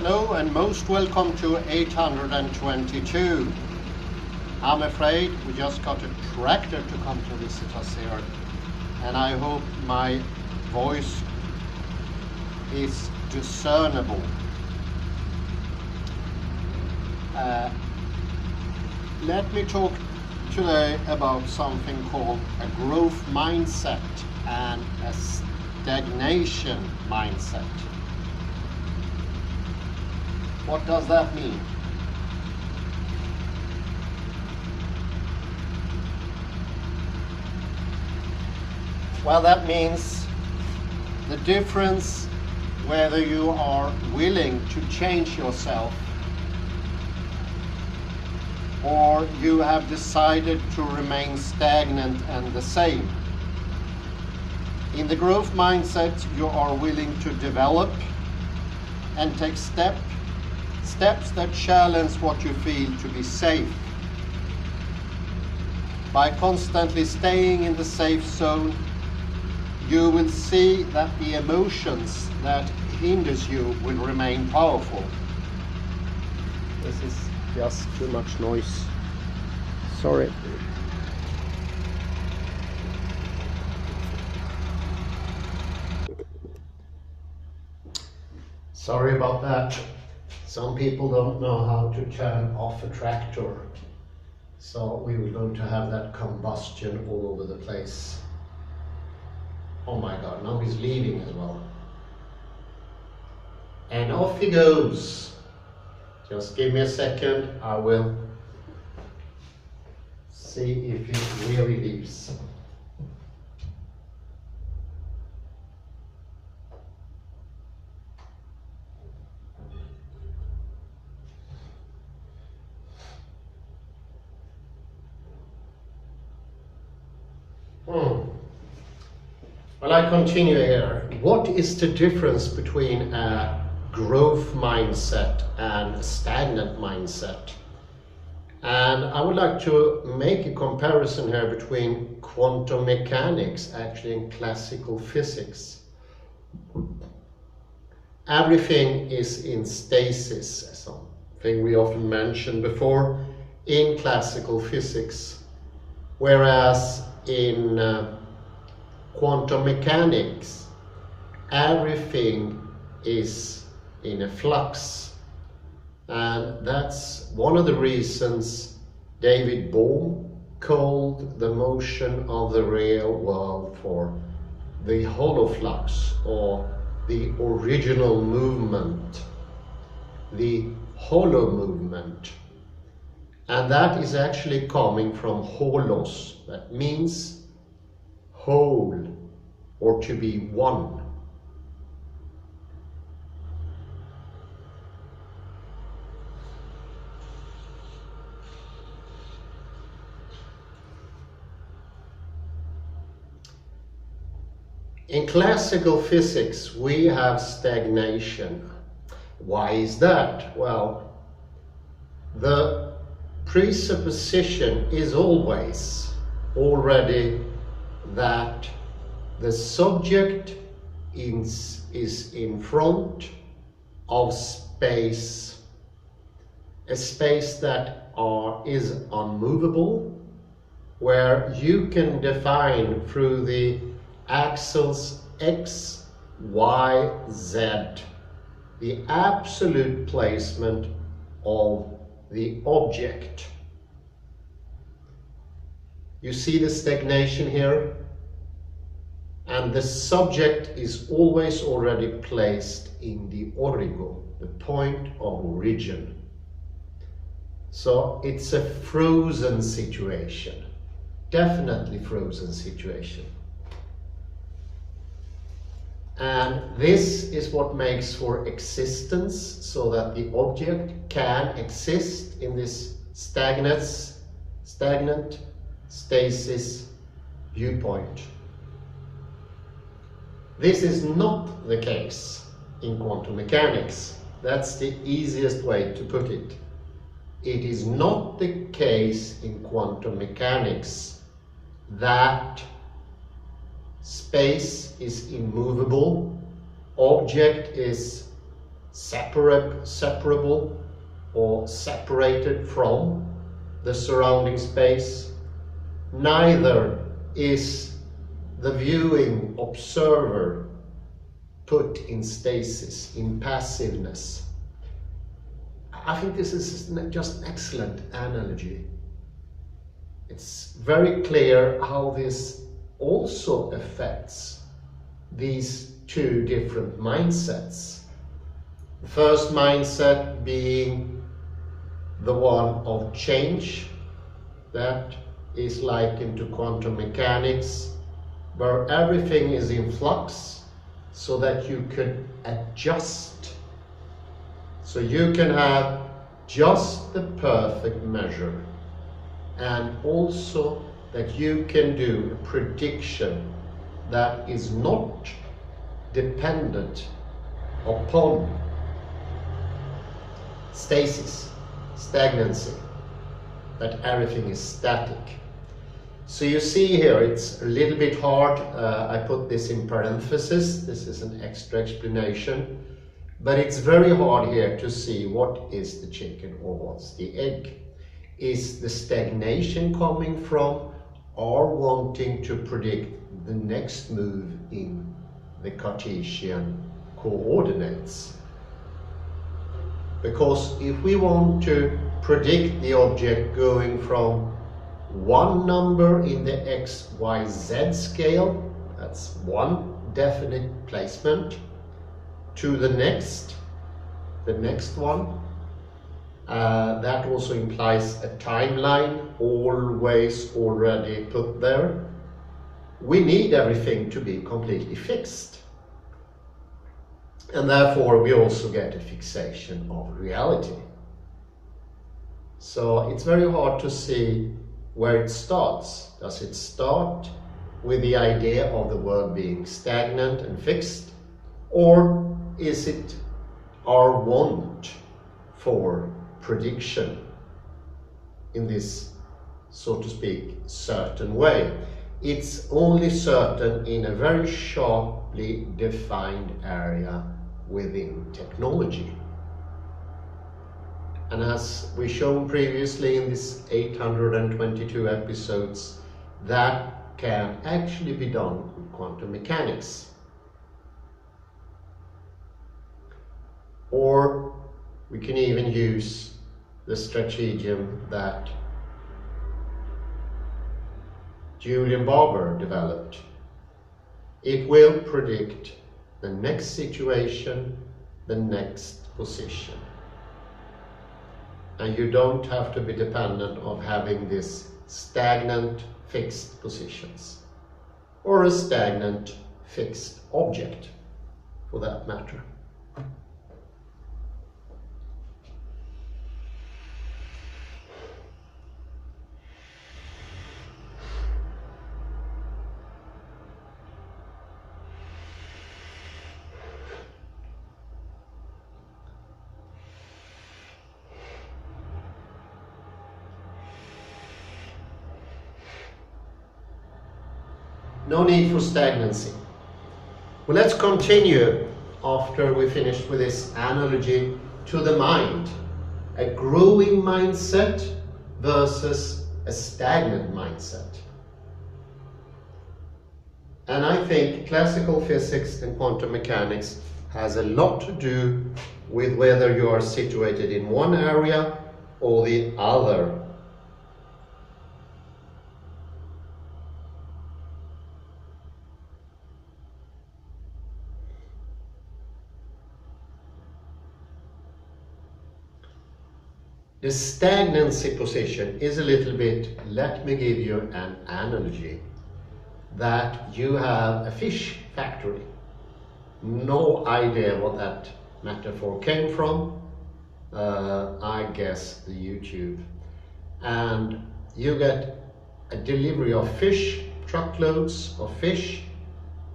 Hello and most welcome to 822. I'm afraid we just got a tractor to come to visit us here, and I hope my voice is discernible. Let me talk today about something called a growth mindset and a stagnation mindset. What does that mean? Well, that means the difference whether you are willing to change yourself or you have decided to remain stagnant and the same. In the growth mindset, you are willing to develop and take steps that challenge what you feel to be safe. By constantly staying in the safe zone, you will see that the emotions that hinders you will remain powerful. This is just too much noise. Sorry. Sorry about that. Some people don't know how to turn off a tractor, so we were going to have that combustion all over the place. Oh my God, now he's leaving as well. And off he goes. Just give me a second, I will see if he really leaves. Well, I continue here. What is the difference between a growth mindset and a stagnant mindset? And I would like to make a comparison here between quantum mechanics, actually, and classical physics. Everything is in stasis, something we often mentioned before in classical physics, whereas in quantum mechanics, everything is in a flux. And that's one of the reasons David Bohm called the motion of the real world for the hollow flux, or the original movement, the hollow movement. And that is actually coming from holos, that means whole, or to be one. In classical physics, we have stagnation. Why is that? Well, the presupposition is always already that the subject is in front of space, a space that is unmovable, where you can define through the axles x, y, z the absolute placement of the object. You see the stagnation here? And the subject is always already placed in the origo, the point of origin. So it's a frozen situation, definitely frozen situation. And this is what makes for existence, so that the object can exist in this stagnant stasis viewpoint. This is not the case in quantum mechanics. That's the easiest way to put it. It is not the case in quantum mechanics that space is immovable, object is separable or separated from the surrounding space. Neither is the viewing observer put in stasis, in passiveness. I think this is just an excellent analogy. It's very clear how this also affects these two different mindsets. The first mindset being the one of change, that is likened to quantum mechanics, where everything is in flux so that you can adjust. So you can have just the perfect measure, and also that you can do a prediction that is not dependent upon stasis, stagnancy, that everything is static. So you see here, it's a little bit hard. I put this in parentheses. This is an extra explanation. But it's very hard here to see what is the chicken or what's the egg. Is the stagnation coming from or wanting to predict the next move in the Cartesian coordinates? Because if we want to predict the object going from one number in the x, y, z scale, that's one definite placement, to the next one, that also implies a timeline always already put there. We need everything to be completely fixed. And therefore we also get a fixation of reality. So it's very hard to see where it starts. Does it start with the idea of the world being stagnant and fixed? Or is it our want for prediction in this, so to speak, certain way? It's only certain in a very sharply defined area within technology. And as we've shown previously in this 822 episodes, that can actually be done with quantum mechanics. Or we can even use the stratagem that Julian Barber developed. It will predict the next situation, the next position. And you don't have to be dependent on having this stagnant fixed positions, or a stagnant fixed object for that matter. No need for stagnancy. Well, let's continue after we finished with this analogy to the mind. A growing mindset versus a stagnant mindset. And I think classical physics and quantum mechanics has a lot to do with whether you are situated in one area or the other. The stagnancy position is a little bit, let me give you an analogy, that you have a fish factory. No idea what that metaphor came from. I guess the YouTube. And you get a delivery of fish, truckloads of fish,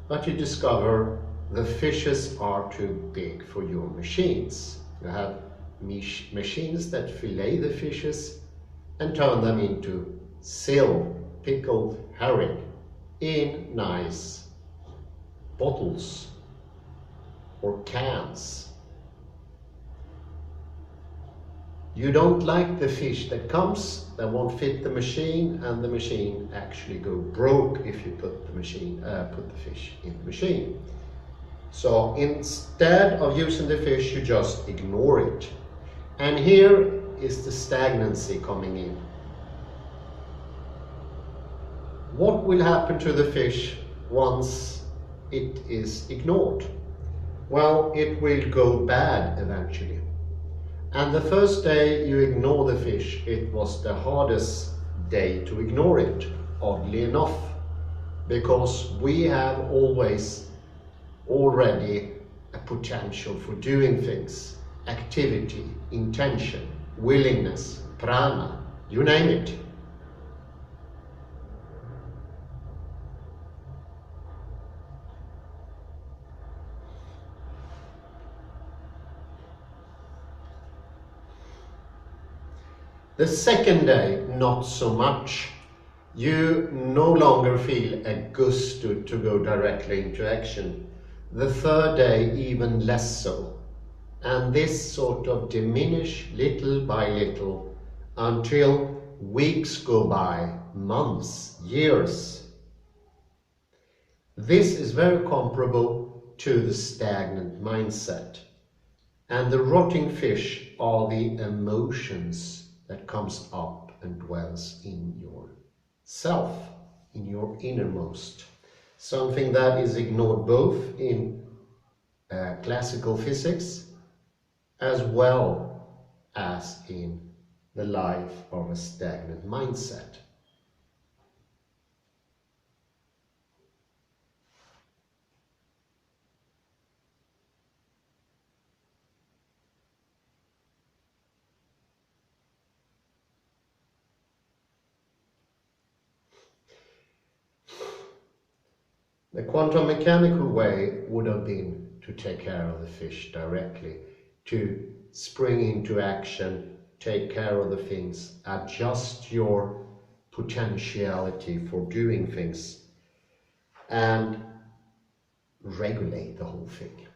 but you discover the fishes are too big for your machines. You have machines that fillet the fishes and turn them into pickled herring in nice bottles or cans. You don't like the fish that comes, that won't fit the machine, and the machine actually go broke if you put the fish in the machine. So instead of using the fish, you just ignore it. And here is the stagnancy coming in. What will happen to the fish once it is ignored? Well, it will go bad eventually. And the first day you ignore the fish, it was the hardest day to ignore it, oddly enough, because we have already a potential for doing things, activity, intention, willingness, prana, you name it. The second day, not so much. You no longer feel a gusto to go directly into action. The third day, even less so. And this sort of diminish little by little until weeks go by, months, years. This is very comparable to the stagnant mindset. And the rotting fish are the emotions that comes up and dwells in your self, in your innermost. Something that is ignored both in classical physics as well as in the life of a stagnant mindset. The quantum mechanical way would have been to take care of the fish directly, to spring into action, take care of the things, adjust your potentiality for doing things, and regulate the whole thing.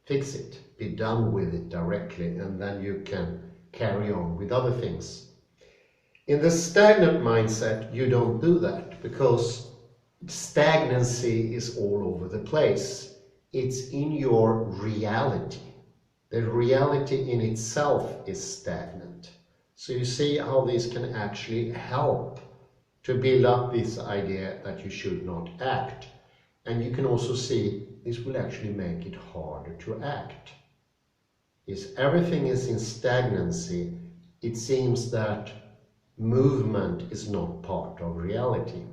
Fix it, be done with it directly, and then you can carry on with other things. In the stagnant mindset, you don't do that because stagnancy is all over the place. It's in your reality. The reality in itself is stagnant. So you see how this can actually help to build up this idea that you should not act. And you can also see this will actually make it harder to act. If everything is in stagnancy, it seems that movement is not part of reality.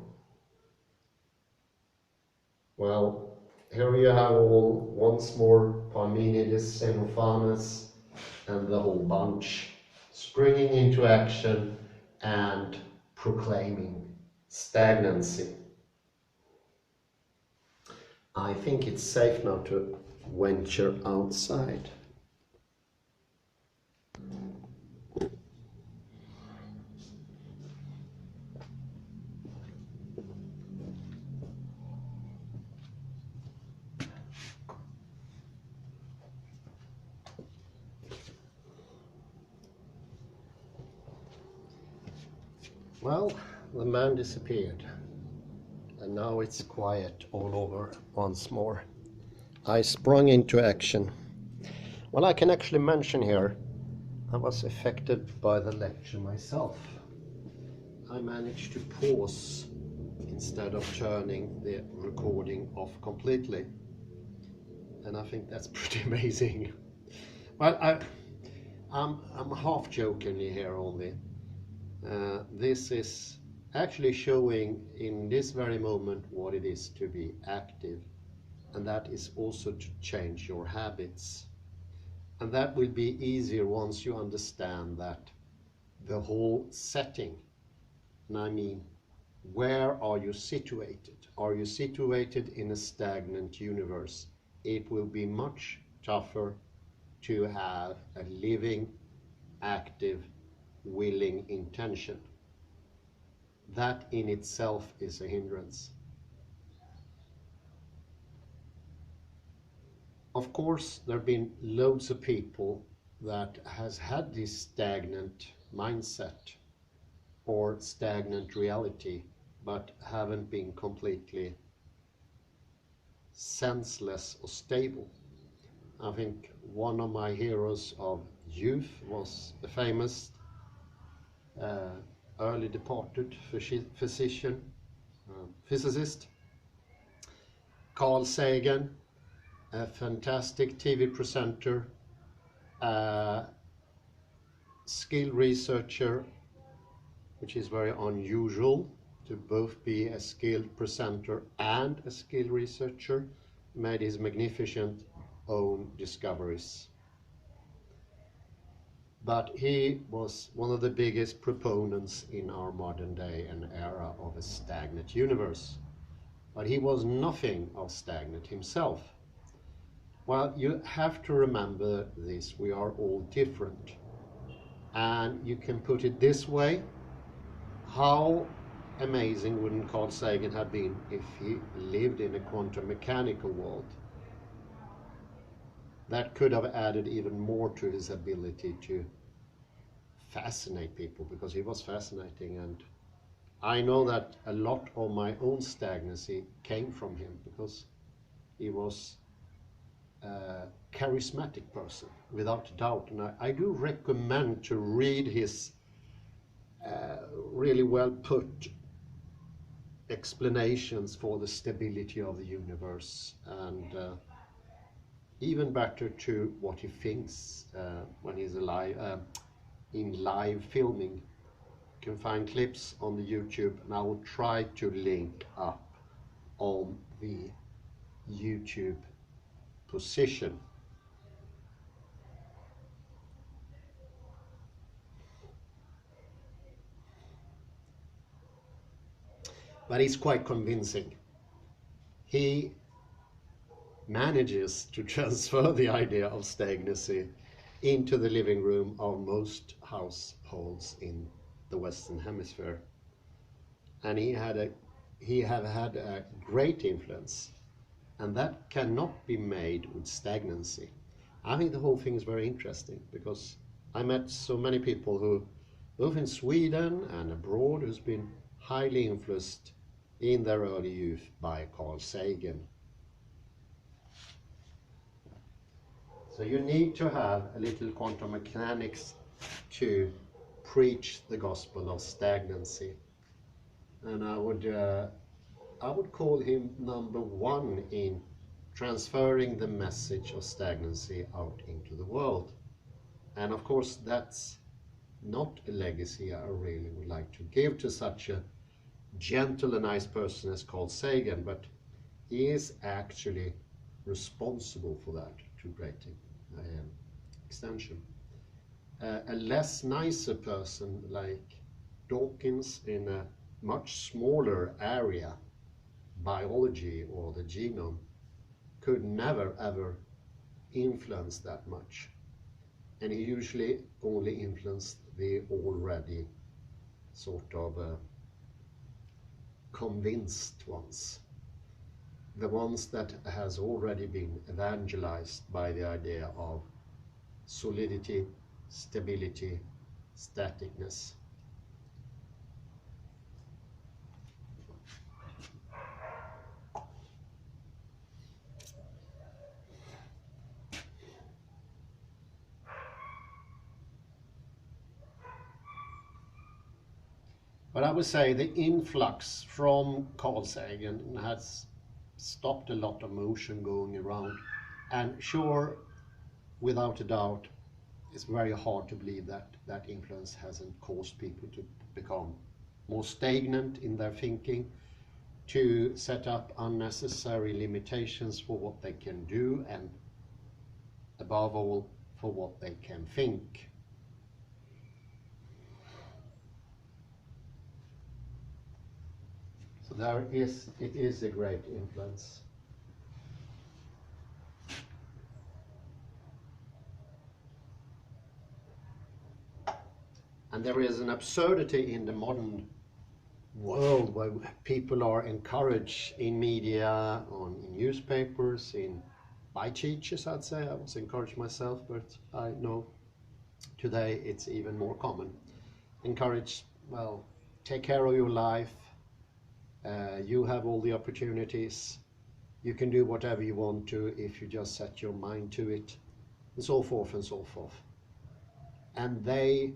Well, here you have all once more Parmenides, Xenophanes, and the whole bunch springing into action and proclaiming stagnancy. I think it's safe now to venture outside. Well, the man disappeared, and now it's quiet all over once more. I sprung into action. Well, I can actually mention here, I was affected by the lecture myself. I managed to pause instead of turning the recording off completely. And I think that's pretty amazing. Well, I'm half jokingly here only. This is actually showing in this very moment what it is to be active, and that is also to change your habits. And that will be easier once you understand that the whole setting, and I mean, where are you situated? Are you situated in a stagnant universe? It will be much tougher to have a living, active, willing intention. That in itself is a hindrance. Of course, there have been loads of people that has had this stagnant mindset or stagnant reality, but haven't been completely senseless or stable. I think one of my heroes of youth was the famous early departed physicist Carl Sagan, a fantastic TV presenter, a skilled researcher, which is very unusual to both be a skilled presenter and a skilled researcher, made his magnificent own discoveries. But he was one of the biggest proponents in our modern day and era of a stagnant universe. But he was nothing of stagnant himself. Well, you have to remember this, we are all different. And you can put it this way, how amazing wouldn't Carl Sagan have been if he lived in a quantum mechanical world? That could have added even more to his ability to fascinate people, because he was fascinating. And I know that a lot of my own stagnancy came from him, because he was a charismatic person, without doubt. And I do recommend to read his really well put explanations for the stability of the universe, and even better to what he thinks when he's alive, in live filming. You can find clips on the YouTube, and I will try to link up on the YouTube position. But he's quite convincing. He manages to transfer the idea of stagnancy into the living room of most households in the Western Hemisphere. And he have had a great influence, and that cannot be made with stagnancy. I think the whole thing is very interesting, because I met so many people who, both in Sweden and abroad, who's been highly influenced in their early youth by Carl Sagan. So you need to have a little quantum mechanics to preach the gospel of stagnancy. And I would call him number one in transferring the message of stagnancy out into the world. And of course, that's not a legacy I really would like to give to such a gentle and nice person as Carl Sagan, but he is actually responsible for that to a great extension. A less nicer person like Dawkins in a much smaller area, biology or the genome, could never ever influence that much. And he usually only influenced the already sort of convinced ones. The ones that has already been evangelized by the idea of solidity, stability, staticness. But I would say the influx from Carl Sagan has stopped a lot of motion going around. And sure, without a doubt, it's very hard to believe that that influence hasn't caused people to become more stagnant in their thinking, to set up unnecessary limitations for what they can do, and above all, for what they can think. So it is a great influence. And there is an absurdity in the modern world where people are encouraged in media, in newspapers, by teachers, I'd say. I was encouraged myself, but I know Today it's even more common. Encourage, well, take care of your life. You have all the opportunities. You can do whatever you want to if you just set your mind to it, and so forth and so forth. And they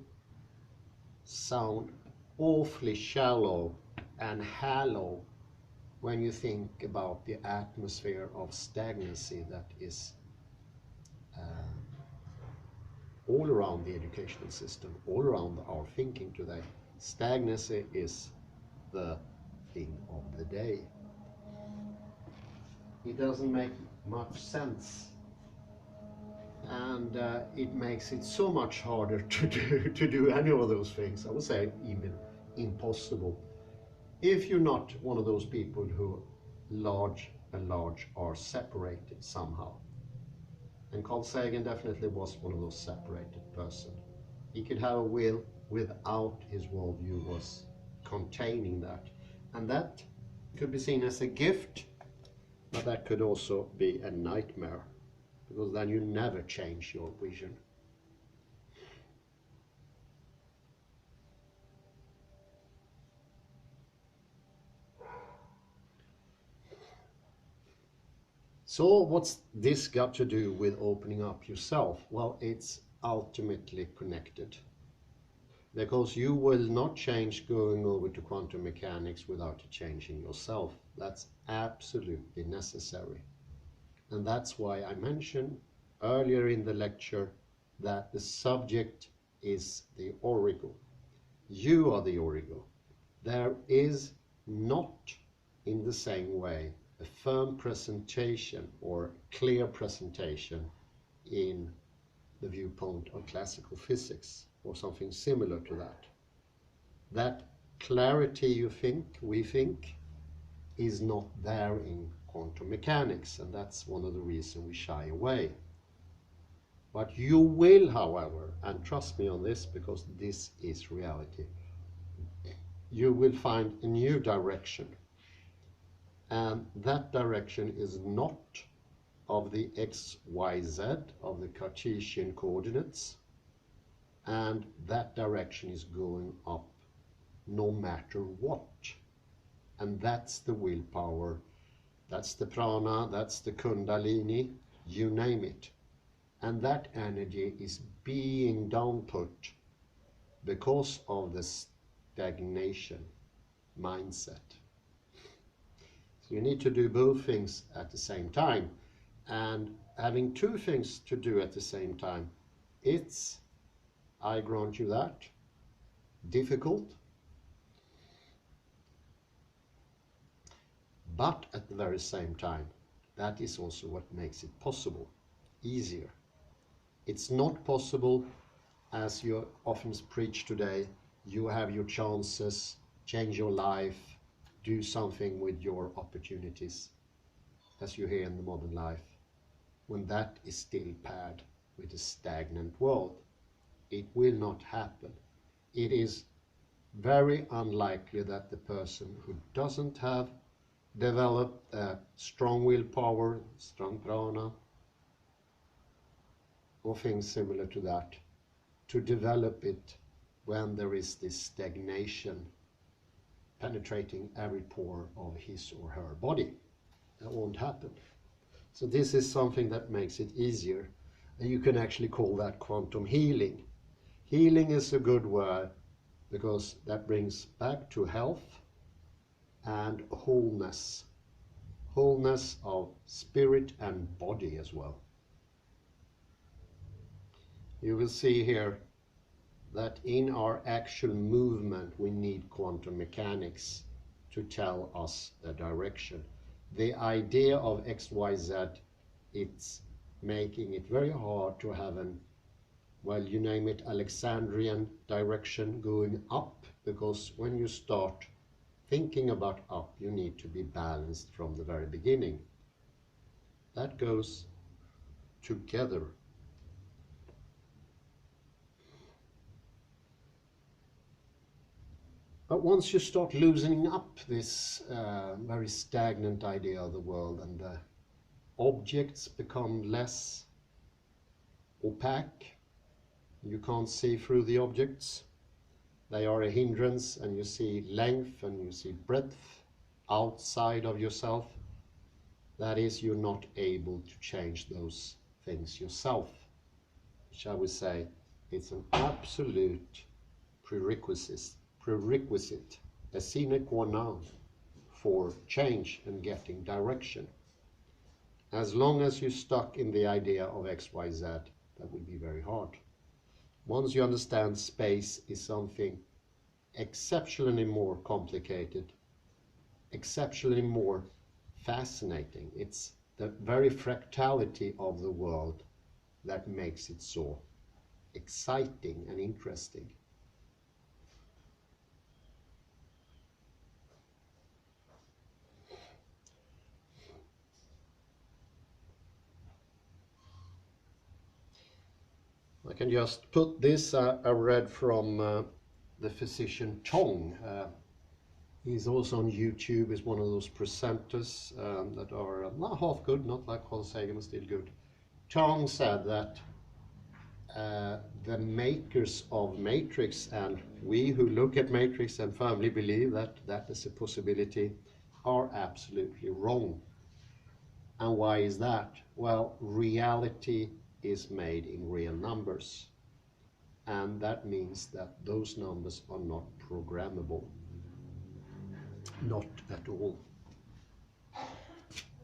sound awfully shallow and hollow when you think about the atmosphere of stagnancy that is all around the educational system, all around our thinking today. Stagnancy is the thing of the day. It doesn't make much sense, and it makes it so much harder to do any of those things. I would say even impossible, if you're not one of those people who large are separated somehow. And Carl Sagan definitely was one of those separated persons. He could have a will without his worldview was containing that. And that could be seen as a gift, but that could also be a nightmare, because then you never change your vision. So what's this got to do with opening up yourself? Well, it's ultimately connected, because you will not change going over to quantum mechanics without changing yourself. That's absolutely necessary. And that's why I mentioned earlier in the lecture that the subject is the origo. You are the origo. There is not in the same way a firm presentation or clear presentation in the viewpoint of classical physics or something similar to that. That clarity we think is not there in quantum mechanics, and that's one of the reasons we shy away. But you will, however, and trust me on this because this is reality, you will find a new direction. And that direction is not of the x, y, z, of the Cartesian coordinates. And that direction is going up no matter what. And that's the willpower, that's the prana, that's the kundalini, you name it. And that energy is being downput because of the stagnation mindset. So you need to do both things at the same time. And having two things to do at the same time, it's, I grant you that, difficult. But at the very same time, that is also what makes it possible, easier. It's not possible, as you often preach today, you have your chances, change your life, do something with your opportunities, as you hear in the modern life, when that is still paired with a stagnant world. It will not happen. It is very unlikely that the person who doesn't have developed a strong willpower, strong prana, or things similar to that, to develop it when there is this stagnation penetrating every pore of his or her body. That won't happen. So this is something that makes it easier, and you can actually call that quantum healing. Healing is a good word because that brings back to health and wholeness. Wholeness of spirit and body as well. You will see here that in our actual movement we need quantum mechanics to tell us the direction. The idea of X, Y, Z, it's making it very hard to have an, well, you name it, Alexandrian direction going up, because when you start thinking about up, you need to be balanced from the very beginning. That goes together. But once you start loosening up this very stagnant idea of the world, and the objects become less opaque, You can't see through the objects. They are a hindrance, and you see length and you see breadth outside of yourself. That is, you're not able to change those things yourself. Shall we say, it's an absolute prerequisite, a sine qua non for change and getting direction. As long as you're stuck in the idea of X, Y, Z, that will be very hard. Once you understand space is something exceptionally more complicated, exceptionally more fascinating. It's the very fractality of the world that makes it so exciting and interesting. I can just put this, I read from the physician Tong. He's also on YouTube. He's one of those presenters that are not half good, not like Carl Sagan, but still good. Tong said that the makers of Matrix, and we who look at Matrix and firmly believe that that is a possibility, are absolutely wrong. And why is that? Well, reality is made in real numbers. And that means that those numbers are not programmable. Not at all.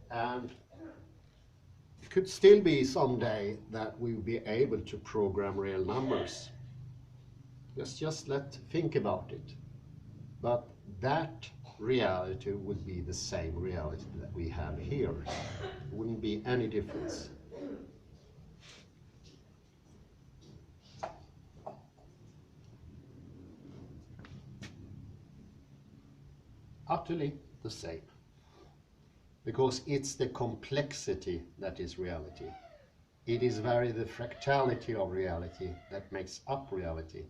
And it could still be someday that we will be able to program real numbers. Just think about it. But that reality would be the same reality that we have here. There wouldn't be any difference. Utterly the same. Because it's the complexity that is reality. It is the fractality of reality that makes up reality.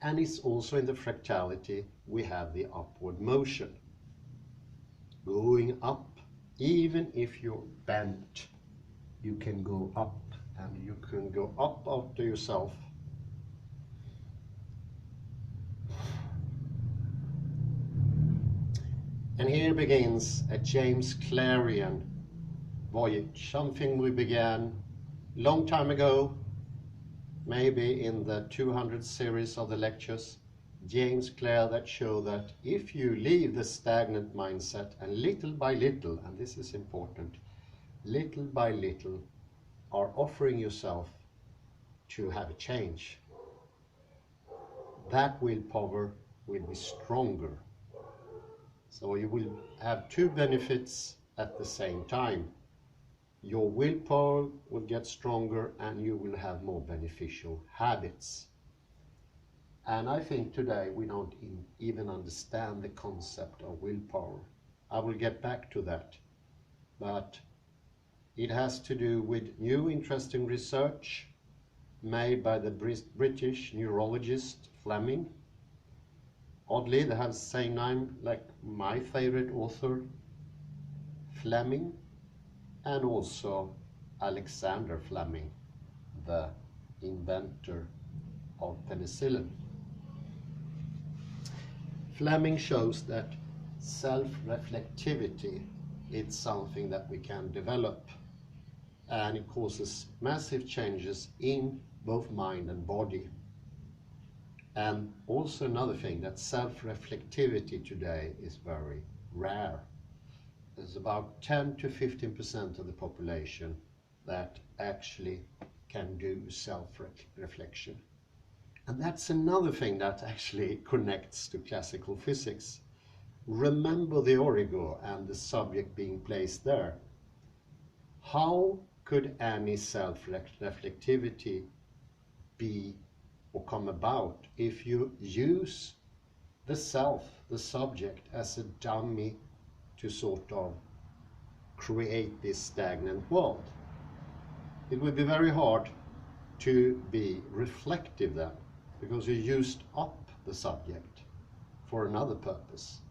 And it's also in the fractality we have the upward motion. Going up, even if you're bent, you can go up, and you can go up after yourself. And here begins a James Clerian voyage, something we began long time ago, maybe in the 200 series of the lectures. James Clear that show that if you leave the stagnant mindset and little by little, and this is important, little by little are offering yourself to have a change, that willpower will be stronger. So you will have two benefits at the same time. Your willpower will get stronger and you will have more beneficial habits. And I think today we don't even understand the concept of willpower. I will get back to that. But it has to do with new interesting research made by the British neurologist Fleming. Oddly, they have the same name like my favorite author, Fleming, and also Alexander Fleming, the inventor of penicillin. Fleming shows that self-reflectivity is something that we can develop, and it causes massive changes in both mind and body. And also another thing, that self-reflectivity today is very rare. There's about 10 to 15% of the population that actually can do self-reflection. And that's another thing that actually connects to classical physics. Remember the origo and the subject being placed there. How could any self-reflectivity be or come about if you use the self, the subject, as a dummy to sort of create this stagnant world? It would be very hard to be reflective then, because you used up the subject for another purpose.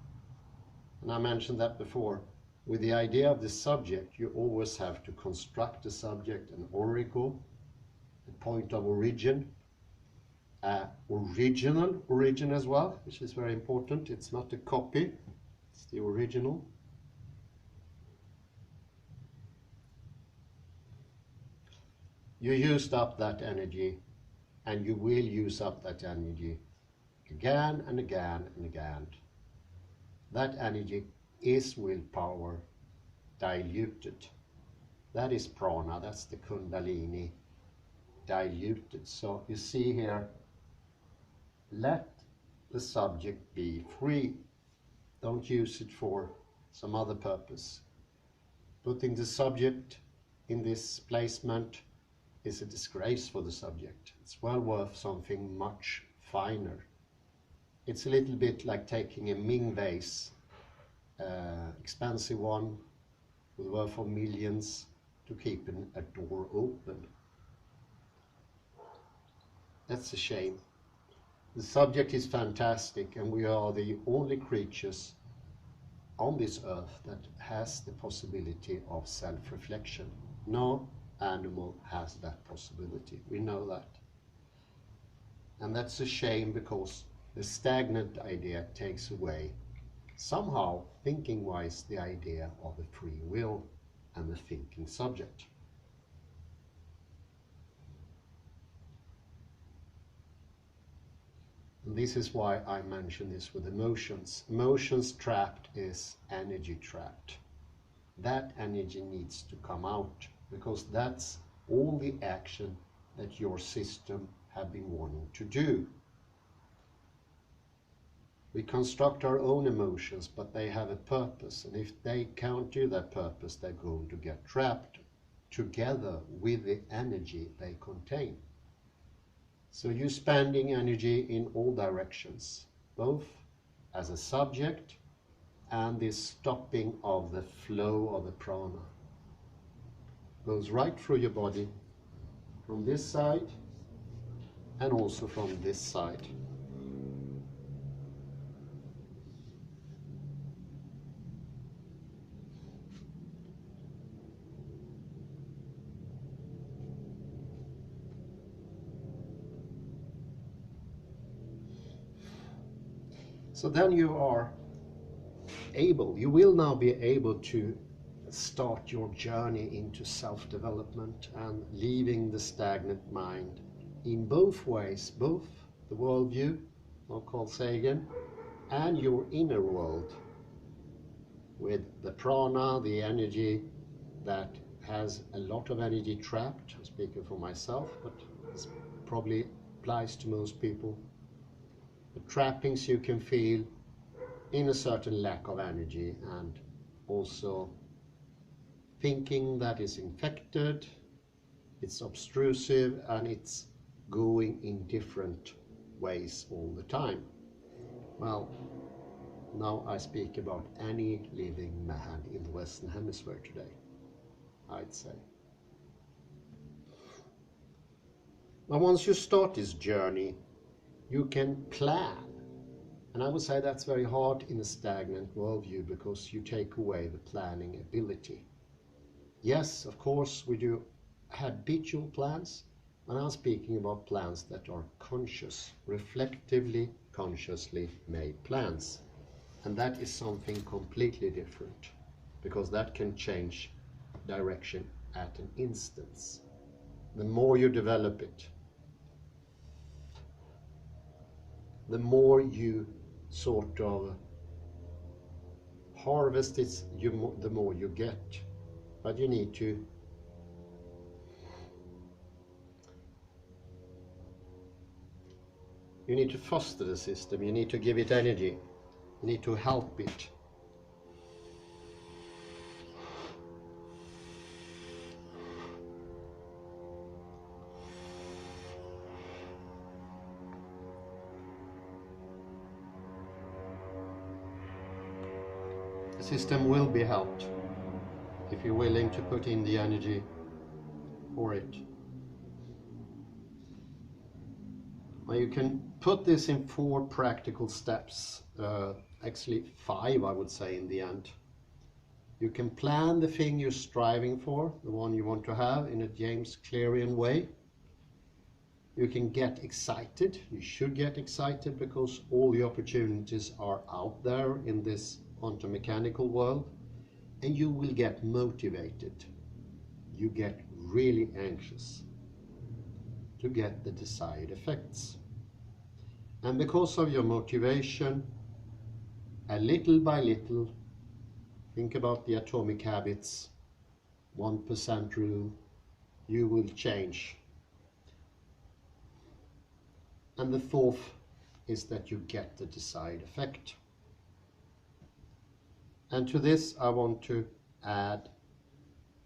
And I mentioned that before. With the idea of the subject, you always have to construct the subject, an origo, a point of origin, original origin as well, which is very important. It's not a copy, it's the original. You used up that energy, and you will use up that energy again and again and again. That energy is willpower diluted. That is prana, that's the kundalini diluted. So you see here, let the subject be free. Don't use it for some other purpose. Putting the subject in this placement is a disgrace for the subject. It's well worth something much finer. It's a little bit like taking a Ming vase, expensive one with worth of millions, to keep a door open. That's a shame. The subject is fantastic, and we are the only creatures on this earth that has the possibility of self-reflection. No animal has that possibility. We know that. And that's a shame, because the stagnant idea takes away, somehow, thinking-wise, the idea of the free will and the thinking subject. And this is why I mention this with emotions. Emotions trapped is energy trapped. That energy needs to come out, because that's all the action that your system have been wanting to do. We construct our own emotions, but they have a purpose, and if they can't do that purpose, they're going to get trapped together with the energy they contain. So you're spending energy in all directions, both as a subject and this stopping of the flow of the prana. Goes right through your body, from this side and also from this side. So then you will now be able to start your journey into self-development and leaving the stagnant mind in both ways, both the worldview of Carl Sagan and your inner world, with the prana, the energy that has a lot of energy trapped. I'm speaking for myself, but this probably applies to most people. The trappings you can feel in a certain lack of energy, and also thinking that is infected, it's obtrusive, and it's going in different ways all the time. Well, now I speak about any living man in the Western Hemisphere today, I'd say. But once you start this journey, you can plan. And I would say that's very hard in a stagnant worldview, because you take away the planning ability. Yes, of course, we do habitual plans, and I'm speaking about plans that are conscious, reflectively, consciously made plans. And that is something completely different, because that can change direction at an instance. The more you develop it, the more you sort of harvest it, the more you get. But you need to foster the system, you need to give it energy, you need to help it. The system will be helped if you're willing to put in the energy for it. Well, you can put this in 4 practical steps, actually 5 I would say in the end. You can plan the thing you're striving for, the one you want to have, in a James Clearian way. You can get excited. You should get excited because all the opportunities are out there in this quantum mechanical world, and you will get motivated. You get really anxious to get the desired effects. And because of your motivation, a little by little, think about the atomic habits, 1% rule, you will change. And the fourth is that you get the desired effect. And to this I want to add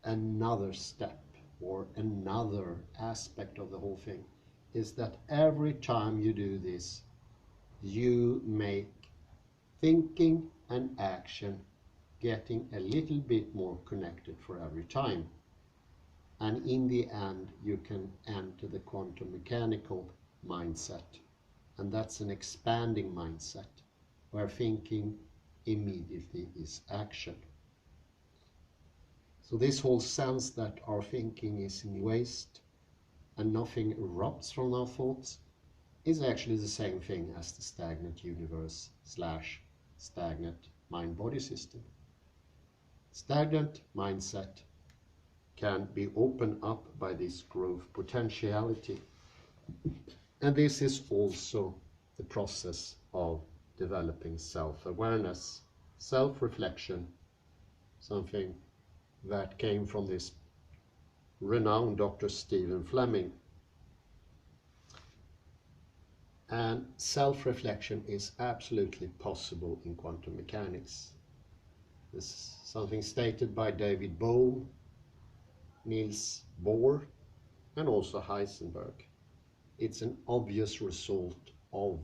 another step, or another aspect of the whole thing, is that every time you do this, you make thinking and action getting a little bit more connected for every time. And in the end, you can enter the quantum mechanical mindset. And that's an expanding mindset, where thinking immediately is action. So this whole sense that our thinking is in waste and nothing erupts from our thoughts is actually the same thing as the stagnant universe / stagnant mind-body system. Stagnant mindset can be opened up by this growth potentiality. And this is also the process of developing self-awareness, self-reflection, something that came from this renowned Dr. Stephen Fleming. And self-reflection is absolutely possible in quantum mechanics. This is something stated by David Bohm, Niels Bohr, and also Heisenberg. It's an obvious result of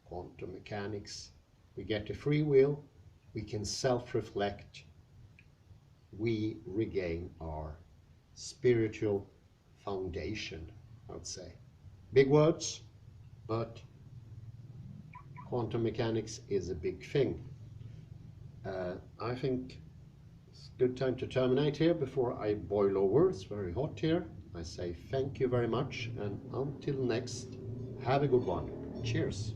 quantum mechanics. We get a free will, we can self-reflect, we regain our spiritual foundation, I would say. Big words, but quantum mechanics is a big thing. I think it's a good time to terminate here before I boil over. It's very hot here. I say thank you very much, and until next, have a good one. Cheers.